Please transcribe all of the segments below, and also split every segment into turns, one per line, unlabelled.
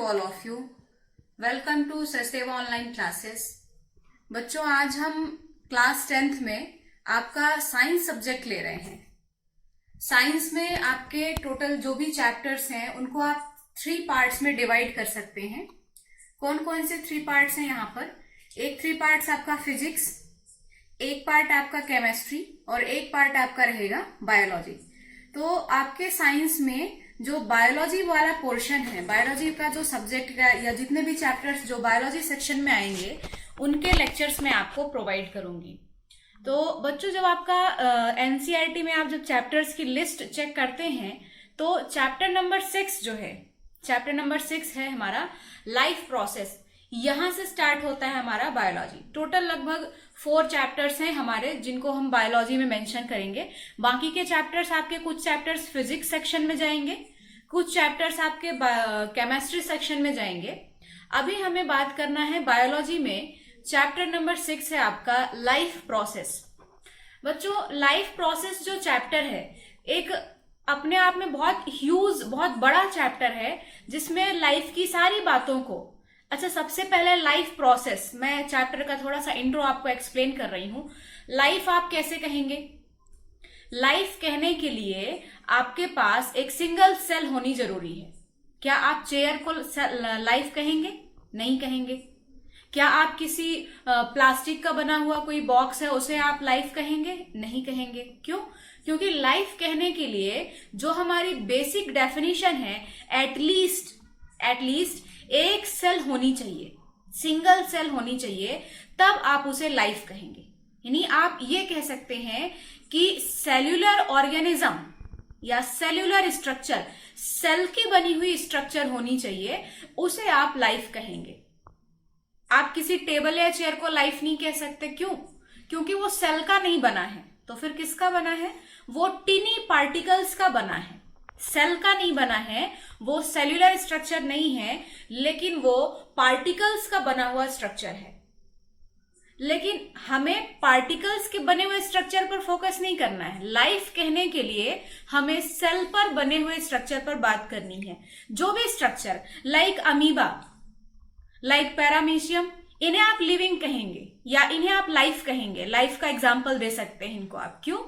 all of you. Welcome to Sachdev online classes. बच्चों, आज हम क्लास 10th में आपका साइंस सब्जेक्ट ले रहे हैं। साइंस में आपके टोटल जो भी चैप्टर्स हैं उनको आप 3 पार्ट्स में डिवाइड कर सकते हैं। कौन कौन से 3 पार्ट्स हैं यहाँ पर? एक 3 पार्ट्स आपका फिजिक्स, एक पार्ट आपका केमिस्ट्री और एक पार्ट आपका रहेगा बायोलॉजी। तो आपके साइंस में जो बायोलॉजी वाला पोर्शन है, बायोलॉजी का जो सब्जेक्ट या जितने भी चैप्टर्स जो बायोलॉजी सेक्शन में आएंगे उनके लेक्चर्स मैं आपको प्रोवाइड करूंगी। तो बच्चों, जब आपका एनसीईआरटी में आप जब चैप्टर्स की लिस्ट चेक करते हैं तो चैप्टर नंबर 6 जो है, चैप्टर नंबर 6 है हमारा लाइफ प्रोसेस। यहां से स्टार्ट होता है हमारा बायोलॉजी। टोटल लगभग 4 चैप्टर्स हैं हमारे जिनको हम बायोलॉजी में मेंशन करेंगे। बाकी के चैप्टर्स आपके, कुछ चैप्टर्स फिजिक्स सेक्शन में जाएंगे, कुछ चैप्टर्स आपके केमिस्ट्री सेक्शन में जाएंगे। अभी हमें बात करना है बायोलॉजी में। चैप्टर नंबर 6 है आपका लाइफ प्रोसेस। बच्चों, लाइफ प्रोसेस जो चैप्टर है एक अपने आप में बहुत बड़ा चैप्टर है जिसमें लाइफ की सारी बातों को, अच्छा सबसे पहले लाइफ प्रोसेस, मैं चैप्टर का थोड़ा सा इंट्रो आपको एक्सप्लेन कर रही हूं। लाइफ आप कैसे कहेंगे? लाइफ कहने के लिए आपके पास एक सिंगल सेल होनी जरूरी है। क्या आप चेयर को लाइफ कहेंगे? नहीं कहेंगे। क्या आप किसी प्लास्टिक का बना हुआ कोई बॉक्स है उसे आप लाइफ कहेंगे? नहीं कहेंगे। क्यों? क्योंकि लाइफ कहने के लिए जो हमारी बेसिक डेफिनेशन है, एटलीस्ट एक सेल होनी चाहिए, सिंगल सेल होनी चाहिए, तब आप उसे लाइफ कहेंगे। यानी आप ये कह सकते हैं कि सेल्यूलर ऑर्गेनिज्म या सेल्यूलर स्ट्रक्चर, सेल की बनी हुई स्ट्रक्चर होनी चाहिए, उसे आप लाइफ कहेंगे। आप किसी टेबल या चेयर को लाइफ नहीं कह सकते। क्यों? क्योंकि वो सेल का नहीं बना है। तो फिर किसका बना है? वो टिनी पार्टिकल्स का बना है, सेल का नहीं बना है। वो सेल्यूलर स्ट्रक्चर नहीं है, लेकिन वो पार्टिकल्स का बना हुआ स्ट्रक्चर है। लेकिन हमें पार्टिकल्स के बने हुए स्ट्रक्चर पर फोकस नहीं करना है। लाइफ कहने के लिए हमें सेल पर बने हुए स्ट्रक्चर पर बात करनी है। जो भी structure like amoeba, like paramecium, इन्हें आप लिविंग कहेंगे या इन्हें आप लाइफ कहेंगे। लाइफ का एग्जाम्पल दे सकते हैं इनको आप। क्यों?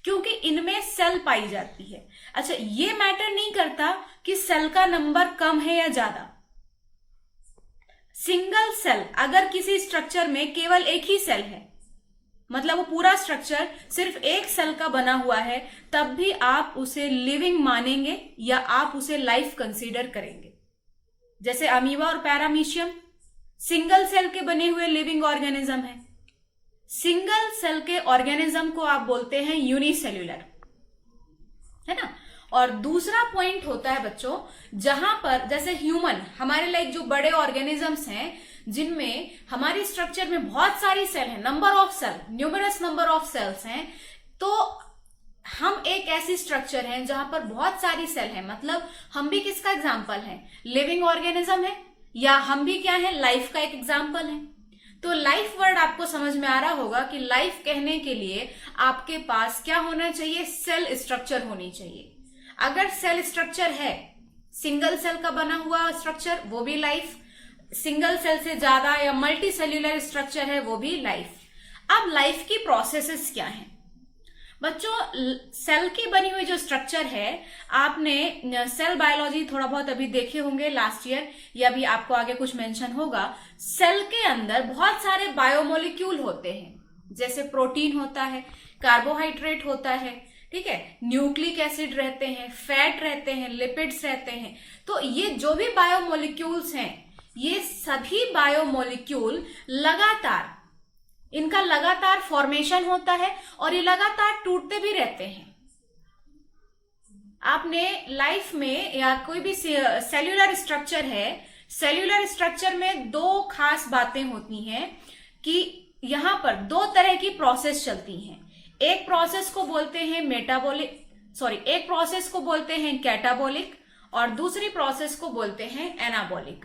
क्योंकि इनमें सेल पाई जाती है। अच्छा, ये मैटर नहीं करता कि सेल का नंबर कम है या ज्यादा। सिंगल सेल, अगर किसी स्ट्रक्चर में केवल एक ही सेल है, मतलब वो पूरा स्ट्रक्चर सिर्फ एक सेल का बना हुआ है, तब भी आप उसे लिविंग मानेंगे या आप उसे लाइफ कंसीडर करेंगे। जैसे अमीबा और पैरामीशियम सिंगल सेल के बने हुए लिविंग ऑर्गेनिज्म है। सिंगल सेल के ऑर्गेनिज्म को आप बोलते हैं यूनिसेल्यूलर, है ना। और दूसरा पॉइंट होता है बच्चों, जहां पर जैसे ह्यूमन, हमारे लाइक जो बड़े ऑर्गेनिजम्स हैं जिनमें हमारी स्ट्रक्चर में बहुत सारी सेल है, न्यूमरस नंबर ऑफ सेल्स हैं, तो हम एक ऐसी स्ट्रक्चर है जहां पर बहुत सारी सेल है। मतलब हम भी किसका एग्जाम्पल है? लिविंग ऑर्गेनिज्म है, या हम भी क्या है? लाइफ का एक एग्जाम्पल है। तो लाइफ वर्ड आपको समझ में आ रहा होगा कि लाइफ कहने के लिए आपके पास क्या होना चाहिए? सेल स्ट्रक्चर होनी चाहिए। अगर सेल स्ट्रक्चर है, सिंगल सेल का बना हुआ स्ट्रक्चर, वो भी लाइफ। सिंगल सेल से ज्यादा या मल्टी सेल्यूलर स्ट्रक्चर है, वो भी लाइफ। अब लाइफ की प्रोसेसेस क्या हैं? बच्चों, सेल की बनी हुई जो स्ट्रक्चर है, आपने सेल बायोलॉजी थोड़ा बहुत अभी देखे होंगे लास्ट ईयर, या भी आपको आगे कुछ मेंशन होगा। सेल के अंदर बहुत सारे बायोमोलिक्यूल होते हैं, जैसे प्रोटीन होता है, कार्बोहाइड्रेट होता है, ठीक है, न्यूक्लिक एसिड रहते हैं, फैट रहते हैं, लिपिड्स रहते हैं। तो ये जो भी बायोमोलिक्यूल्स हैं, ये सभी बायोमोलिक्यूल इनका लगातार फॉर्मेशन होता है और ये लगातार टूटते भी रहते हैं। आपने लाइफ में या कोई भी सेल्यूलर स्ट्रक्चर है, सेल्यूलर स्ट्रक्चर में 2 खास बातें होती हैं कि यहां पर 2 तरह की प्रोसेस चलती हैं। एक प्रोसेस को बोलते हैं एक प्रोसेस को बोलते हैं कैटाबोलिक और दूसरी प्रोसेस को बोलते हैं एनाबोलिक।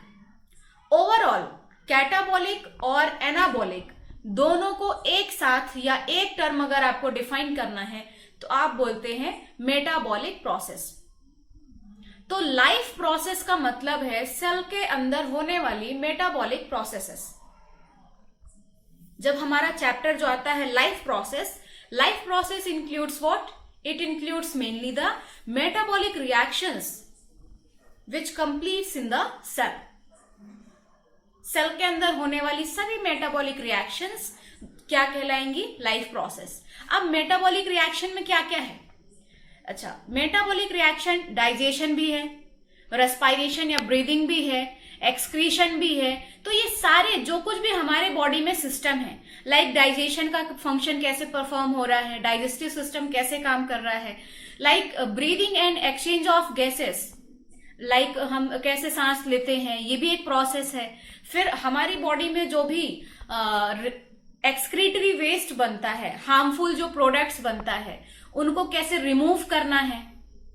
ओवरऑल कैटाबोलिक और एनाबोलिक दोनों को एक साथ या एक टर्म अगर आपको डिफाइन करना है तो आप बोलते हैं मेटाबॉलिक प्रोसेस। तो लाइफ प्रोसेस का मतलब है सेल के अंदर होने वाली मेटाबॉलिक प्रोसेसेस। जब हमारा चैप्टर जो आता है life process includes what? It includes mainly the metabolic reactions which completes in the cell. Cell के अंदर होने वाली सभी मेटाबॉलिक रिएक्शंस क्या कहलाएंगी? Life process. अब मेटाबॉलिक रिएक्शन में क्या क्या है? अच्छा, मेटाबॉलिक रिएक्शन डाइजेशन भी है, रेस्पिरेशन या ब्रीदिंग भी है, एक्सक्रीशन भी है। तो ये सारे जो कुछ भी हमारे बॉडी में सिस्टम है, लाइक डाइजेशन का फंक्शन कैसे परफॉर्म हो रहा है, डाइजेस्टिव सिस्टम कैसे काम कर रहा है, like breathing and exchange of gases, like हम कैसे सांस लेते हैं, ये भी एक प्रोसेस है। फिर हमारी बॉडी में जो भी एक्सक्रीटरी वेस्ट बनता है, हार्मफुल जो प्रोडक्ट्स बनता है, उनको कैसे रिमूव करना है,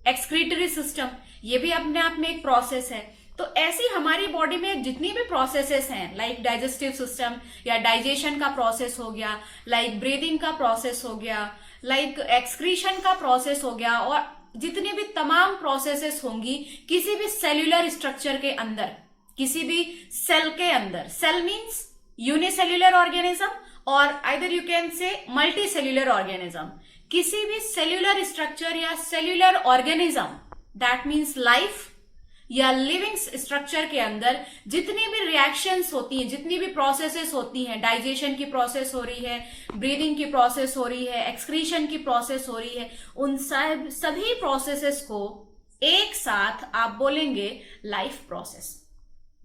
एक्सक्रीटरी सिस्टम, ये भी अपने आप में एक प्रोसेस है। तो ऐसी हमारी बॉडी में जितनी भी प्रोसेसेस हैं, लाइक डाइजेस्टिव सिस्टम या डाइजेशन का प्रोसेस हो गया, लाइक ब्रीदिंग का प्रोसेस हो गया, लाइक एक्सक्रीशन का प्रोसेस हो गया, और जितनी भी तमाम प्रोसेसेस होंगी किसी भी सेल्यूलर स्ट्रक्चर के अंदर, किसी भी सेल के अंदर। सेल मीन्स यूनिसेल्यूलर ऑर्गेनिज्म और either you can say multi cellular organism. किसी भी सेल्यूलर स्ट्रक्चर या cellular organism, that means life या लिविंग स्ट्रक्चर के अंदर जितनी भी रिएक्शंस होती हैं, जितनी भी प्रोसेसेस होती हैं, डाइजेशन की प्रोसेस हो रही है, ब्रीदिंग की प्रोसेस हो रही है, एक्सक्रीशन की प्रोसेस हो रही है, उन सभी प्रोसेसेस को एक साथ आप बोलेंगे लाइफ प्रोसेस।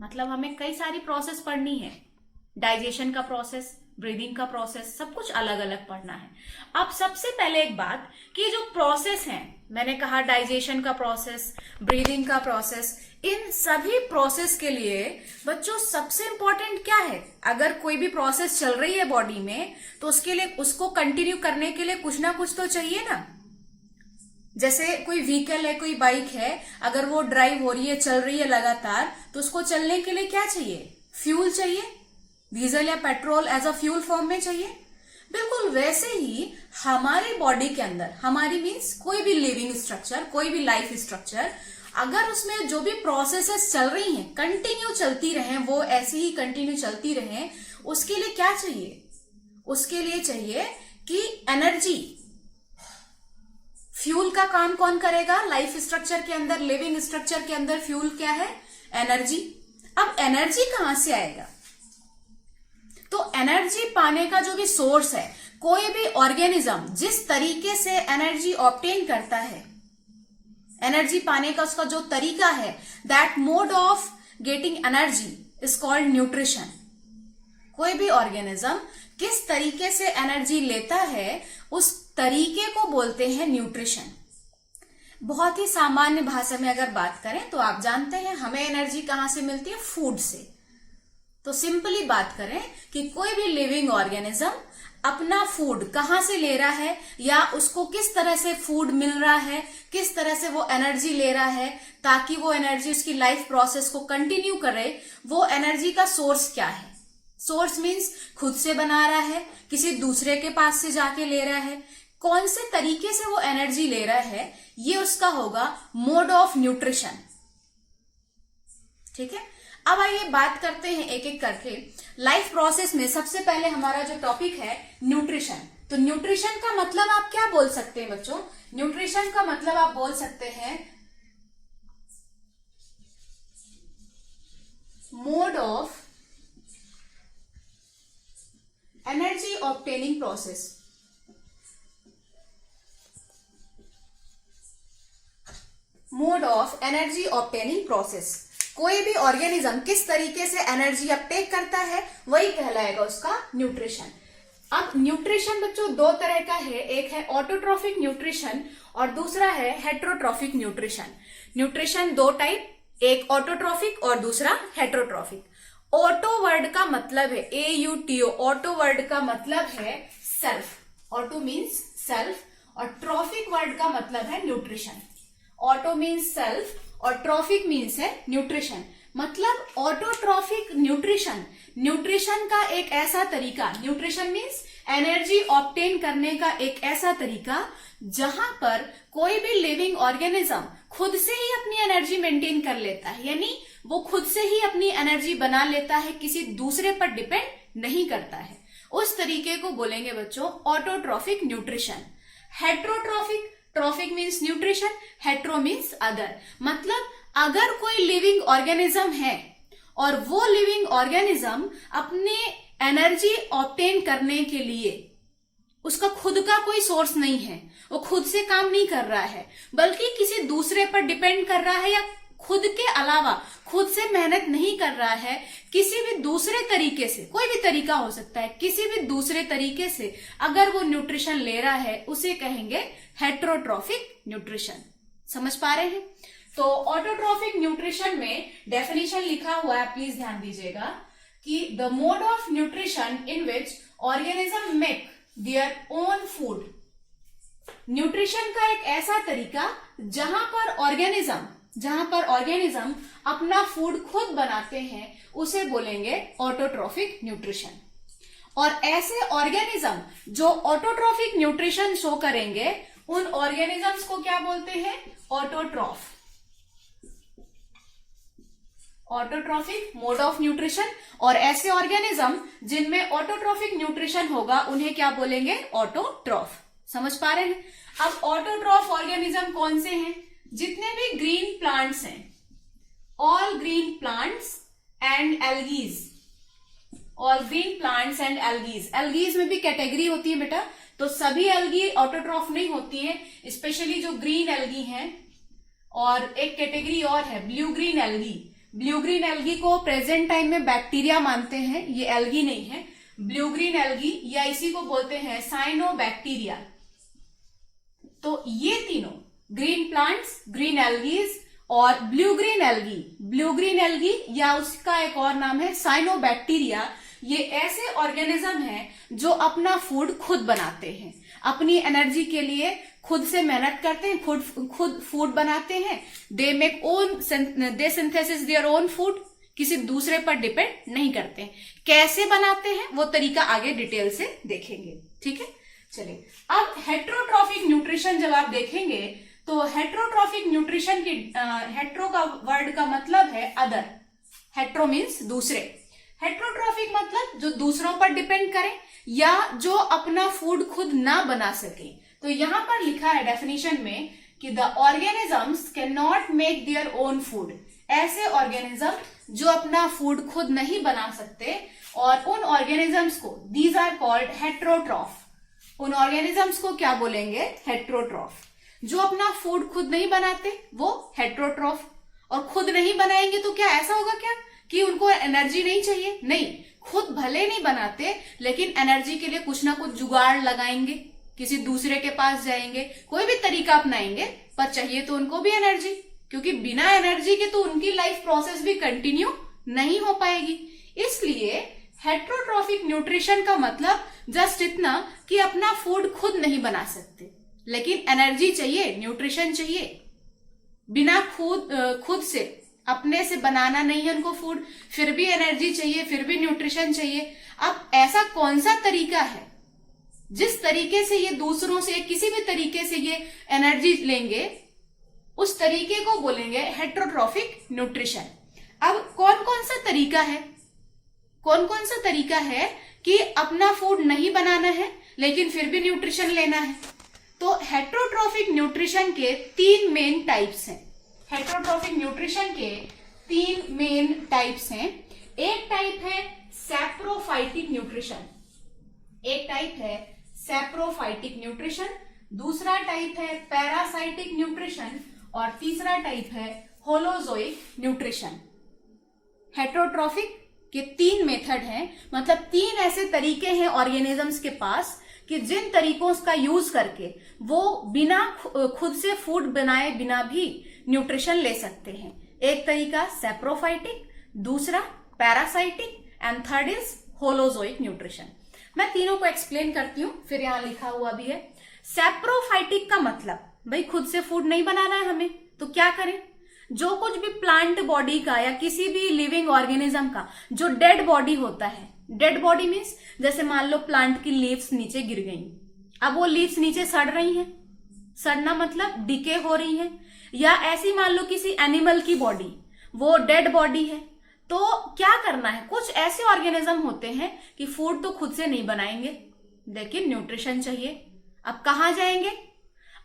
मतलब हमें कई सारी प्रोसेस पढ़नी है, डाइजेशन का प्रोसेस, ब्रीदिंग का प्रोसेस, सब कुछ अलग अलग पढ़ना है। अब सबसे पहले एक बात कि जो प्रोसेस हैं, मैंने कहा डाइजेशन का प्रोसेस, ब्रीदिंग का प्रोसेस, इन सभी प्रोसेस के लिए बच्चों सबसे इंपॉर्टेंट क्या है? अगर कोई भी प्रोसेस चल रही है बॉडी में तो उसके लिए, उसको कंटिन्यू करने के लिए कुछ ना कुछ तो चाहिए ना। जैसे कोई व्हीकल है, कोई बाइक है, अगर वो ड्राइव हो रही है, चल रही है लगातार, तो उसको चलने के लिए क्या चाहिए? फ्यूल चाहिए, डीजल या petrol as a fuel form में चाहिए। बिल्कुल वैसे ही हमारी बॉडी के अंदर, हमारी मीन्स कोई भी लिविंग स्ट्रक्चर, कोई भी लाइफ स्ट्रक्चर, अगर उसमें जो भी प्रोसेसेस चल रही हैं कंटिन्यू चलती रहें, वो ऐसी ही कंटिन्यू चलती रहें, उसके लिए क्या चाहिए? उसके लिए चाहिए कि एनर्जी। फ्यूल का काम कौन करेगा? लाइफ स्ट्रक्चर के अंदर, लिविंग स्ट्रक्चर के अंदर फ्यूल क्या है? एनर्जी। अब एनर्जी कहां से आएगा? तो एनर्जी पाने का जो भी सोर्स है, कोई भी ऑर्गेनिज्म जिस तरीके से एनर्जी ऑब्टेन करता है, एनर्जी पाने का उसका जो तरीका है, that mode of getting energy is called nutrition. कोई भी ऑर्गेनिज्म किस तरीके से एनर्जी लेता है, उस तरीके को बोलते हैं न्यूट्रिशन। बहुत ही सामान्य भाषा में अगर बात करें तो आप जानते हैं हमें एनर्जी कहां से मिलती है? फूड से। तो सिंपली बात करें कि कोई भी लिविंग ऑर्गेनिज्म अपना फूड कहां से ले रहा है, या उसको किस तरह से फूड मिल रहा है, किस तरह से वो एनर्जी ले रहा है ताकि वो एनर्जी उसकी लाइफ प्रोसेस को कंटिन्यू करे, वो एनर्जी का सोर्स क्या है? सोर्स मीन्स खुद से बना रहा है, किसी दूसरे के पास से जाके ले रहा है, कौन से तरीके से वो एनर्जी ले रहा है, ये उसका होगा मोड ऑफ न्यूट्रिशन। ठीक है, अब आइए बात करते हैं एक एक करके। लाइफ प्रोसेस में सबसे पहले हमारा जो टॉपिक है न्यूट्रिशन। तो न्यूट्रिशन का मतलब आप क्या बोल सकते हैं बच्चों? न्यूट्रिशन का मतलब आप बोल सकते हैं mode of energy obtaining process. Mode of energy obtaining process. कोई भी ऑर्गेनिज्म किस तरीके से एनर्जी अपटेक करता है, वही कहलाएगा उसका न्यूट्रिशन। अब न्यूट्रिशन बच्चों दो तरह का है, एक है ऑटोट्रॉफिक न्यूट्रिशन और दूसरा है हेट्रोट्रॉफिक न्यूट्रिशन। न्यूट्रिशन दो टाइप, एक ऑटोट्रॉफिक और दूसरा हेट्रोट्रॉफिक। ऑटो वर्ड का मतलब है AUTO, ऑटो वर्ड का मतलब है सेल्फ। ऑटो मीन्स सेल्फ और ट्रॉफिक वर्ड का मतलब है न्यूट्रिशन। ऑटो मीन्स सेल्फ और ट्रॉफिक मीन्स है न्यूट्रिशन। मतलब ऑटोट्रॉफिक न्यूट्रिशन, न्यूट्रिशन का एक ऐसा तरीका, न्यूट्रिशन मीन्स एनर्जी ऑब्टेन करने का एक ऐसा तरीका जहां पर कोई भी लिविंग ऑर्गेनिज्म खुद से ही अपनी एनर्जी मेंटेन कर लेता है, यानी वो खुद से ही अपनी एनर्जी बना लेता है, किसी दूसरे पर डिपेंड नहीं करता है। उस तरीके को बोलेंगे बच्चों autotrophic nutrition. Heterotrophic, trophic means nutrition, hetero means other, मतलब अगर कोई लिविंग ऑर्गेनिज्म है और वो लिविंग ऑर्गेनिज्म अपने एनर्जी ऑब्टेन करने के लिए उसका खुद का कोई सोर्स नहीं है, वो खुद से काम नहीं कर रहा है बल्कि किसी दूसरे पर डिपेंड कर रहा है, या खुद के अलावा खुद से मेहनत नहीं कर रहा है, किसी भी दूसरे तरीके से, कोई भी तरीका हो सकता है, किसी भी दूसरे तरीके से अगर वो न्यूट्रिशन ले रहा है उसे कहेंगे हेट्रोट्रॉफिक न्यूट्रिशन। समझ पा रहे हैं? तो ऑटोट्रॉफिक न्यूट्रिशन में डेफिनेशन लिखा हुआ है, प्लीज ध्यान दीजिएगा कि the mode of nutrition in which organism make their own food. Nutrition का एक ऐसा तरीका जहां पर ऑर्गेनिज्म अपना फूड खुद बनाते हैं उसे बोलेंगे ऑटोट्रॉफिक न्यूट्रिशन। और ऐसे ऑर्गेनिज्म जो ऑटोट्रॉफिक न्यूट्रिशन शो करेंगे उन ऑर्गेनिजम्स को क्या बोलते हैं? Autotroph. Autotrophic mode of nutrition, और ऐसे ऑर्गेनिज्म जिनमें ऑटोट्रॉफिक न्यूट्रिशन होगा उन्हें क्या बोलेंगे? ऑटोट्रॉफ। समझ पा रहे हैं? अब ऑटोट्रॉफ ऑर्गेनिज्म कौन से हैं? जितने भी ग्रीन प्लांट्स हैं, all green plants and algae, all green plants and algae. Algae में भी कैटेगरी होती है बेटा, तो सभी एल्गी ऑटोट्रॉफ नहीं होती है, स्पेशली जो ग्रीन एल्गी हैं। और एक कैटेगरी और है blue green algae. Blue green algae को प्रेजेंट टाइम में बैक्टीरिया मानते हैं, ये एल्गी नहीं है। ब्लू ग्रीन एल्गी या इसी को बोलते हैं साइनोबैक्टीरिया। तो ये तीनों ग्रीन प्लांट्स, ग्रीन एल्गीज और ब्लू ग्रीन एल्गी या उसका एक और नाम है साइनोबैक्टीरिया, ये ऐसे ऑर्गेनिज्म हैं जो अपना फूड खुद बनाते हैं, अपनी एनर्जी के लिए खुद से मेहनत करते हैं, खुद फूड बनाते हैं। दे सिंथेसिस देयर ओन फूड, किसी दूसरे पर डिपेंड नहीं करते हैं। कैसे बनाते हैं वो तरीका आगे डिटेल से देखेंगे, ठीक है? चलिए, अब हेट्रोट्रॉफिक न्यूट्रिशन जब आप देखेंगे तो हेट्रोट्रॉफिक न्यूट्रिशन की हेट्रो का वर्ड का मतलब है अदर। हेट्रो मीन्स दूसरे, हेट्रोट्रॉफिक मतलब जो दूसरों पर डिपेंड करें या जो अपना फूड खुद ना बना सके। तो यहां पर लिखा है डेफिनेशन में कि the organisms can not make their own food. ऐसे ऑर्गेनिज्म जो अपना फूड खुद नहीं बना सकते, और उन ऑर्गेनिजम्स को दीज आर कॉल्ड हेट्रोट्रॉफ। उन ऑर्गेनिजम्स को क्या बोलेंगे? हेट्रोट्रॉफ। जो अपना फूड खुद नहीं बनाते वो हेट्रोट्रॉफ। और खुद नहीं बनाएंगे तो क्या ऐसा होगा क्या कि उनको एनर्जी नहीं चाहिए? नहीं, खुद भले नहीं बनाते लेकिन एनर्जी के लिए कुछ ना कुछ जुगाड़ लगाएंगे, किसी दूसरे के पास जाएंगे, कोई भी तरीका अपनाएंगे, पर चाहिए तो उनको भी एनर्जी, क्योंकि बिना एनर्जी के तो उनकी लाइफ प्रोसेस भी कंटिन्यू नहीं हो पाएगी। इसलिए हेट्रोट्रॉफिक न्यूट्रिशन का मतलब जस्ट इतना कि अपना फूड खुद नहीं बना सकते लेकिन एनर्जी चाहिए, न्यूट्रिशन चाहिए। बिना खुद से अपने से बनाना नहीं है उनको फूड, फिर भी एनर्जी चाहिए, फिर भी न्यूट्रिशन चाहिए। अब ऐसा कौन सा तरीका है जिस तरीके से ये दूसरों से, किसी भी तरीके से ये एनर्जी लेंगे, उस तरीके को बोलेंगे हेट्रोट्रॉफिक न्यूट्रिशन। अब कौन कौन सा तरीका है कि अपना फूड नहीं बनाना है लेकिन फिर भी न्यूट्रिशन लेना है? तो हेट्रोट्रॉफिक न्यूट्रिशन के 3 मेन टाइप्स हैं। हेट्रोट्रॉफिक न्यूट्रिशन के 3 मेन टाइप्स हैं। एक टाइप है सैप्रोफाइटिक न्यूट्रिशन, दूसरा टाइप है पैरासाइटिक न्यूट्रिशन और तीसरा टाइप है होलोजोइक न्यूट्रिशन। हेट्रोट्रॉफिक के 3 मेथड हैं, मतलब 3 ऐसे तरीके हैं ऑर्गेनिजम्स के पास कि जिन तरीकों का यूज करके वो बिना खुद से फूड बनाए बिना भी न्यूट्रिशन ले सकते हैं। एक तरीका सैप्रोफाइटिक, दूसरा parasitic and third is holozoic nutrition. मैं तीनों को एक्सप्लेन करती हूँ, फिर यहां लिखा हुआ भी है। सैप्रोफाइटिक का मतलब भाई खुद से फूड नहीं बनाना है हमें, तो क्या करें? जो कुछ भी प्लांट बॉडी का या किसी भी लिविंग ऑर्गेनिज्म का जो डेड बॉडी होता है, डेड बॉडी मीन्स जैसे मान लो प्लांट की लीव्स नीचे गिर गई, अब वो लीव्स नीचे सड़ रही हैं, सड़ना मतलब डिके हो रही है, या ऐसी मान लो किसी एनिमल की बॉडी वो डेड बॉडी है, तो क्या करना है, कुछ ऐसे ऑर्गेनिज्म होते हैं कि फूड तो खुद से नहीं बनाएंगे लेकिन न्यूट्रिशन चाहिए। अब कहाँ जाएंगे,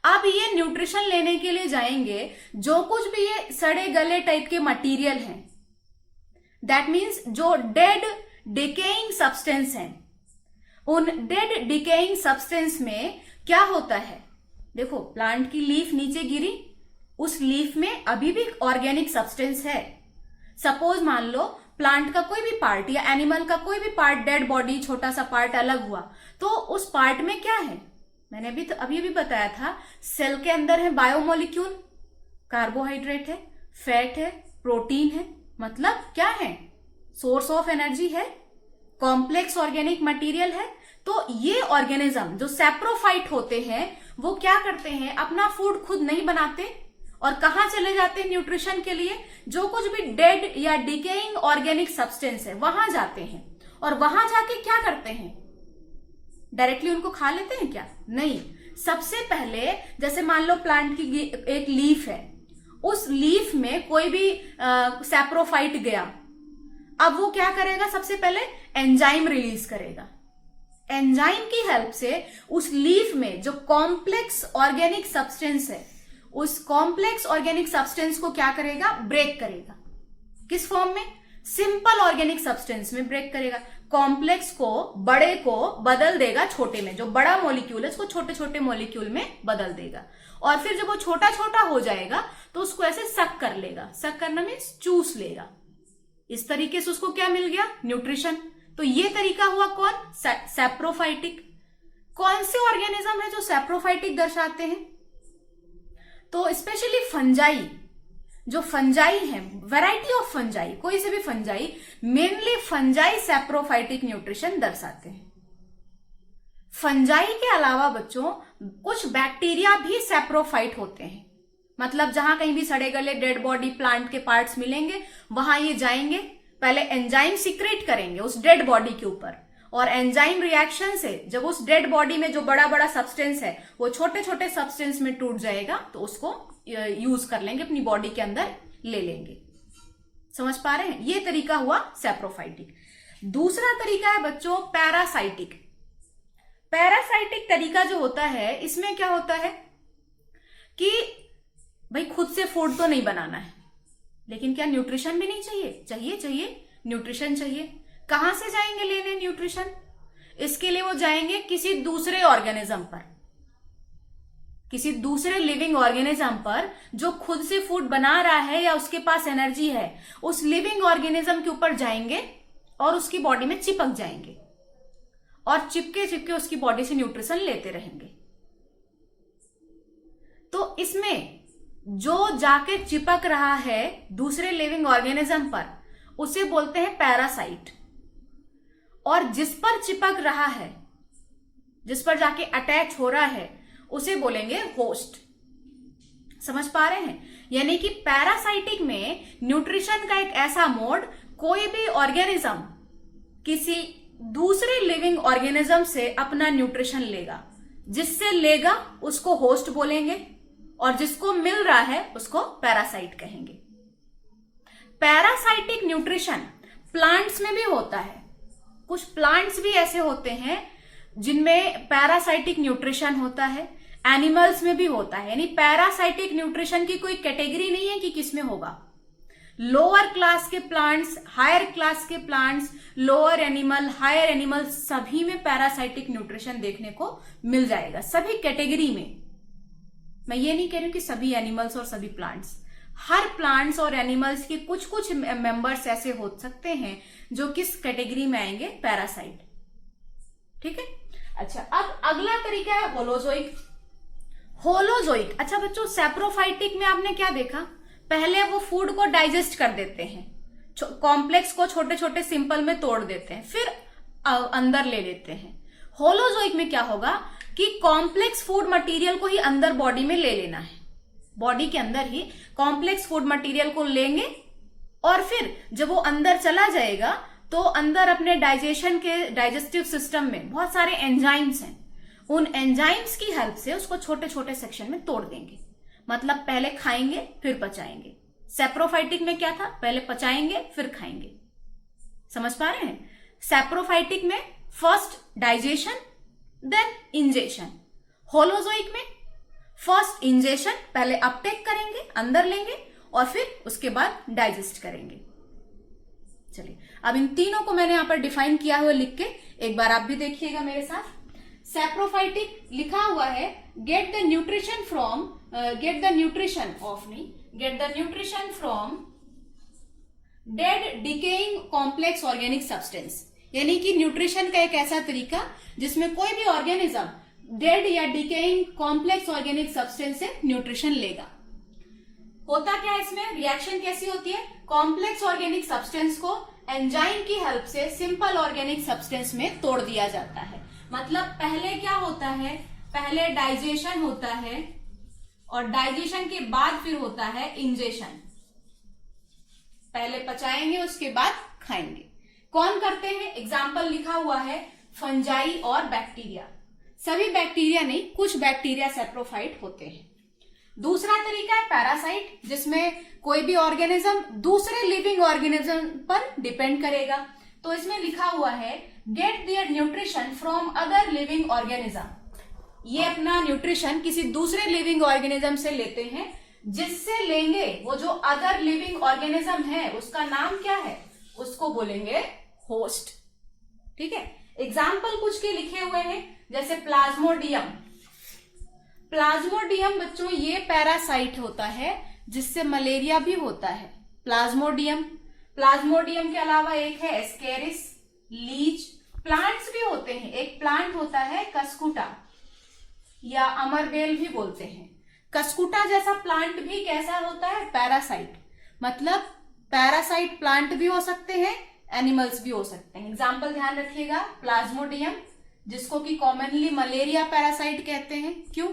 अब ये न्यूट्रिशन लेने के लिए जाएंगे जो कुछ भी ये सड़े गले टाइप के मटेरियल हैं, दैट मीन्स जो डेड डिकेइंग सब्सटेंस हैं, उन डेड डिकेइंग सब्सटेंस में क्या होता है, देखो प्लांट की लीफ नीचे गिरी, उस लीफ में अभी भी ऑर्गेनिक सब्सटेंस है। सपोज मान लो प्लांट का कोई भी पार्ट या एनिमल का कोई भी पार्ट डेड बॉडी छोटा सा पार्ट अलग हुआ, तो उस पार्ट में क्या है, मैंने अभी बताया था, सेल के अंदर है बायोमोलिक्यूल, कार्बोहाइड्रेट है, फैट है, प्रोटीन है, मतलब क्या है, सोर्स ऑफ एनर्जी है, कॉम्प्लेक्स ऑर्गेनिक मटेरियल है। तो ये ऑर्गेनिज्म जो सैप्रोफाइट होते हैं वो क्या करते हैं, अपना फूड खुद नहीं बनाते और कहां चले जाते हैं न्यूट्रिशन के लिए, जो कुछ भी डेड या डिकेइंग ऑर्गेनिक सब्सटेंस है वहां जाते हैं, और वहां जाके क्या करते हैं, डायरेक्टली उनको खा लेते हैं क्या, नहीं, सबसे पहले जैसे मान लो प्लांट की एक लीफ है, उस लीफ में कोई भी सैप्रोफाइट गया, अब वो क्या करेगा, सबसे पहले एंजाइम रिलीज करेगा, एंजाइम की हेल्प से उस लीफ में जो कॉम्प्लेक्स ऑर्गेनिक सब्सटेंस है, उस कॉम्प्लेक्स ऑर्गेनिक सब्सटेंस को क्या करेगा, ब्रेक करेगा। किस फॉर्म में, सिंपल ऑर्गेनिक सब्सटेंस में ब्रेक करेगा, कॉम्प्लेक्स को, बड़े को बदल देगा छोटे में, जो बड़ा मॉलिक्यूल है उसको छोटे छोटे मॉलिक्यूल में बदल देगा, और फिर जब वो छोटा छोटा हो जाएगा तो उसको ऐसे सक कर लेगा, सक करना मीन्स चूस लेगा, इस तरीके से उसको क्या मिल गया, न्यूट्रिशन। तो ये तरीका हुआ कौन, सैप्रोफाइटिक। कौन से ऑर्गेनिज्म है जो सैप्रोफाइटिक दर्शाते हैं, तो स्पेशली फंजाई, जो फंजाई है, वैरायटी ऑफ फंजाई, कोई से भी fungi, mainly fungi saprophytic nutrition दर्शाते हैं। फंजाई के अलावा बच्चों कुछ बैक्टीरिया भी सैप्रोफाइट होते हैं, मतलब जहां कहीं भी सड़े गले डेड बॉडी प्लांट के पार्ट्स मिलेंगे वहां ये जाएंगे, पहले एंजाइम सीक्रेट करेंगे उस डेड बॉडी के ऊपर, और एंजाइम रिएक्शन से जब उस डेड बॉडी में जो बड़ा बड़ा सब्सटेंस है वो छोटे छोटे सब्सटेंस में टूट जाएगा, तो उसको यूज कर लेंगे, अपनी बॉडी के अंदर ले लेंगे। समझ पा रहे हैं, ये तरीका हुआ सैप्रोफाइटिक। दूसरा तरीका है बच्चों पैरासाइटिक। पैरासाइटिक तरीका जो होता है, इसमें क्या होता है कि भाई खुद से फूड तो नहीं बनाना है, लेकिन क्या न्यूट्रिशन भी नहीं चाहिए, चाहिए न्यूट्रिशन चाहिए। कहां से जाएंगे लेने न्यूट्रिशन, इसके लिए वो जाएंगे किसी दूसरे ऑर्गेनिज्म पर, किसी दूसरे लिविंग ऑर्गेनिज्म पर जो खुद से फूड बना रहा है या उसके पास एनर्जी है, उस लिविंग ऑर्गेनिज्म के ऊपर जाएंगे और उसकी बॉडी में चिपक जाएंगे, और चिपके चिपके उसकी बॉडी से न्यूट्रिशन लेते रहेंगे। तो इसमें जो जाके चिपक रहा है दूसरे लिविंग ऑर्गेनिज्म पर, उसे बोलते हैं पैरासाइट, और जिस पर चिपक रहा है, जिस पर जाके अटैच हो रहा है, उसे बोलेंगे होस्ट। समझ पा रहे हैं, यानी कि पैरासाइटिक में न्यूट्रिशन का एक ऐसा मोड, कोई भी ऑर्गेनिज्म किसी दूसरे लिविंग ऑर्गेनिज्म से अपना न्यूट्रिशन लेगा, जिससे लेगा उसको होस्ट बोलेंगे, और जिसको मिल रहा है उसको पैरासाइट कहेंगे। पैरासाइटिक न्यूट्रिशन प्लांट्स में भी होता है, कुछ प्लांट्स भी ऐसे होते हैं जिनमें पैरासाइटिक न्यूट्रिशन होता है, एनिमल्स में भी होता है, यानी पैरासाइटिक न्यूट्रिशन की कोई कैटेगरी नहीं है कि किसमें होगा। लोअर क्लास के प्लांट्स, हायर क्लास के plants, lower animal, higher animal, सभी में पैरासाइटिक न्यूट्रिशन देखने को मिल जाएगा, सभी कैटेगरी में। मैं ये नहीं कह रही हूं कि सभी एनिमल्स और सभी प्लांट्स, हर प्लांट्स और एनिमल्स के कुछ कुछ मेंबर्स ऐसे हो सकते हैं जो किस कैटेगरी में आएंगे, पैरासाइट। ठीक है, अच्छा अब अगला तरीका है होलोजोइक। होलोजोइक, अच्छा बच्चों सैप्रोफाइटिक में आपने क्या देखा, पहले वो फूड को डाइजेस्ट कर देते हैं, कॉम्प्लेक्स को छोटे छोटे सिंपल में तोड़ देते हैं, फिर अंदर ले लेते हैं। होलोजोइक में क्या होगा कि कॉम्प्लेक्स फूड मटेरियल को ही अंदर बॉडी में ले लेना है, बॉडी के अंदर ही कॉम्प्लेक्स फूड मटेरियल को लेंगे और फिर जब वो अंदर चला जाएगा तो अंदर अपने डाइजेस्टिव सिस्टम में बहुत सारे एंजाइम्स हैं, उन एंजाइम्स की हेल्प से उसको छोटे छोटे सेक्शन में तोड़ देंगे। मतलब पहले खाएंगे फिर पचाएंगे। सेप्रोफाइटिक में क्या था, पहले पचाएंगे फिर खाएंगे। समझ पा रहे हैं? सेप्रोफाइटिक में first digestion then ingestion. Holozoic में फर्स्ट इंजेशन, पहले अपटेक करेंगे, अंदर लेंगे और फिर उसके बाद डाइजेस्ट करेंगे। चलिए अब इन तीनों को मैंने यहां पर डिफाइन किया हुआ लिख के एक बार आप भी देखिएगा मेरे साथ। सेप्रोफाइटिक लिखा हुआ है get the nutrition from dead decaying complex organic substance, यानी कि न्यूट्रिशन का एक ऐसा तरीका जिसमें कोई भी ऑर्गेनिज्म डेड या डिकेइंग कॉम्प्लेक्स ऑर्गेनिक सब्सटेंस से न्यूट्रिशन लेगा। होता क्या है इसमें, रिएक्शन कैसी होती है, कॉम्प्लेक्स ऑर्गेनिक सब्सटेंस को एंजाइम की हेल्प से सिंपल ऑर्गेनिक सब्सटेंस में तोड़ दिया जाता है। मतलब पहले क्या होता है, पहले डाइजेशन होता है और डाइजेशन के बाद फिर होता है इंजेशन। पहले पचाएंगे उसके बाद खाएंगे। कौन करते हैं, एग्जाम्पल लिखा हुआ है फंजाई और बैक्टीरिया। सभी बैक्टीरिया नहीं, कुछ बैक्टीरिया सेप्रोफाइट होते हैं। दूसरा तरीका है पैरासाइट, जिसमें कोई भी ऑर्गेनिज्म दूसरे लिविंग ऑर्गेनिज्म पर डिपेंड करेगा। तो इसमें लिखा हुआ है get their nutrition from other living organism. ये अपना न्यूट्रिशन किसी दूसरे लिविंग ऑर्गेनिज्म से लेते हैं। जिससे लेंगे वो जो अदर लिविंग ऑर्गेनिज्म है उसका नाम क्या है, उसको बोलेंगे होस्ट। ठीक है, एग्जाम्पल कुछ के लिखे हुए हैं, जैसे प्लाज्मोडियम। प्लाज्मोडियम बच्चों ये पैरासाइट होता है जिससे मलेरिया भी होता है। प्लाज्मोडियम के अलावा एक है एस्केरिस, लीच। प्लांट्स भी होते हैं, एक प्लांट होता है कस्कुटा या अमरबेल भी बोलते हैं। कस्कुटा जैसा प्लांट भी कैसा होता है, पैरासाइट। मतलब पैरासाइट प्लांट भी हो सकते हैं, एनिमल्स भी हो सकते हैं। एग्जाम्पल ध्यान रखिएगा, प्लाज्मोडियम जिसको कि कॉमनली मलेरिया पैरासाइट कहते हैं। क्यों?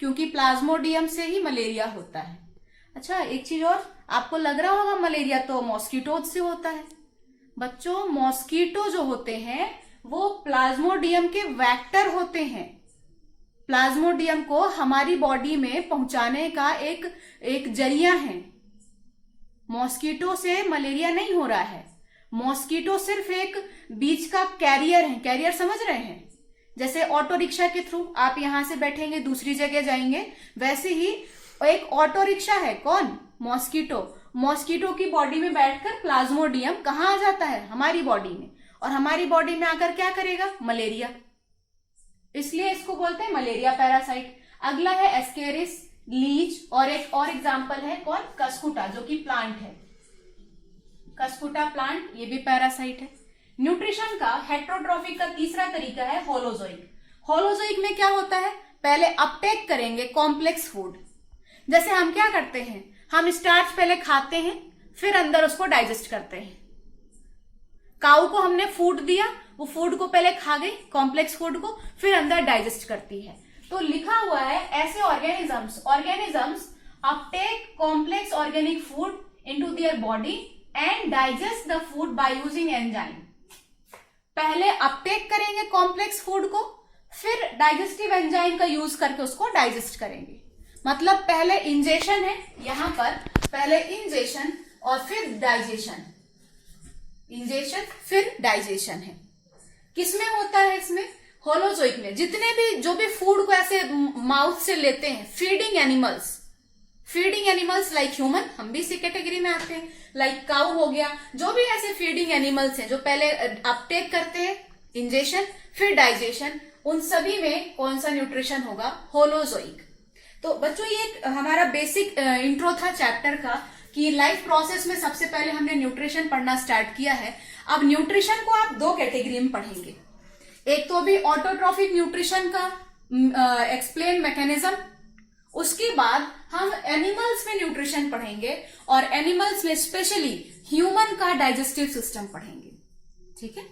क्योंकि प्लाज्मोडियम से ही मलेरिया होता है। अच्छा एक चीज और, आपको लग रहा होगा मलेरिया तो मॉस्किटोज से होता है। बच्चों मॉस्किटो जो होते हैं वो प्लाज्मोडियम के वेक्टर होते हैं। प्लाज्मोडियम को हमारी बॉडी में पहुंचाने का एक जरिया है। मॉस्किटो से मलेरिया नहीं हो रहा है, मॉस्किटो सिर्फ एक बीच का कैरियर है। कैरियर समझ रहे हैं? जैसे ऑटो रिक्शा के थ्रू आप यहां से बैठेंगे दूसरी जगह जाएंगे, वैसे ही एक ऑटो रिक्शा है। कौन? मॉस्किटो। मॉस्किटो की बॉडी में बैठकर प्लाज्मोडियम कहाँ आ जाता है, हमारी बॉडी में, और हमारी बॉडी में आकर क्या करेगा, मलेरिया। इसलिए इसको बोलते हैं मलेरिया पैरासाइट। अगला है एस्केरिस, लीच, और एक और एग्जाम्पल है कौन, कस्कुटा, जो कि प्लांट है। कस्कुटा प्लांट, ये भी पैरासाइट है। न्यूट्रिशन का हेट्रोट्रॉफिक का तीसरा तरीका है होलोजोइक। होलोजोइक में क्या होता है, पहले अपटेक करेंगे कॉम्प्लेक्स फूड। जैसे हम क्या करते हैं, हम स्टार्च पहले खाते हैं फिर अंदर उसको डाइजेस्ट करते हैं। काऊ को हमने फूड दिया, वो फूड को पहले खा गई, कॉम्प्लेक्स फूड को, फिर अंदर डाइजेस्ट करती है। तो लिखा हुआ है ऐसे organisms Uptake complex organic food into their body and digest the food by using enzyme. पहले अपटेक करेंगे कॉम्प्लेक्स फूड को, फिर डाइजेस्टिव एंजाइम का यूज करके उसको डाइजेस्ट करेंगे। मतलब पहले इंजेशन है, यहां पर पहले इंजेशन और फिर डाइजेशन। इंजेशन फिर डाइजेशन है। किसमें होता है इसमें, होलोजोइक में। जितने भी जो भी फूड को ऐसे माउथ से लेते हैं, फीडिंग एनिमल्स लाइक ह्यूमन, हम भी इसी कैटेगरी में आते हैं, लाइक काउ हो गया, जो भी ऐसे फीडिंग एनिमल्स हैं जो पहले अपटेक करते हैं इंजेशन फिर डाइजेशन, उन सभी में कौन सा न्यूट्रिशन होगा, होलोजोइक। तो बच्चों ये हमारा बेसिक इंट्रो था चैप्टर का कि लाइफ प्रोसेस में सबसे पहले हमने न्यूट्रिशन पढ़ना स्टार्ट किया है। अब न्यूट्रिशन को आप दो कैटेगरी में पढ़ेंगे, एक तो अभी ऑटोट्रॉफिक न्यूट्रिशन का एक्सप्लेन मैकेनिज्म, उसके बाद हम एनिमल्स में न्यूट्रिशन पढ़ेंगे और एनिमल्स में स्पेशली ह्यूमन का डाइजेस्टिव सिस्टम पढ़ेंगे। ठीक है।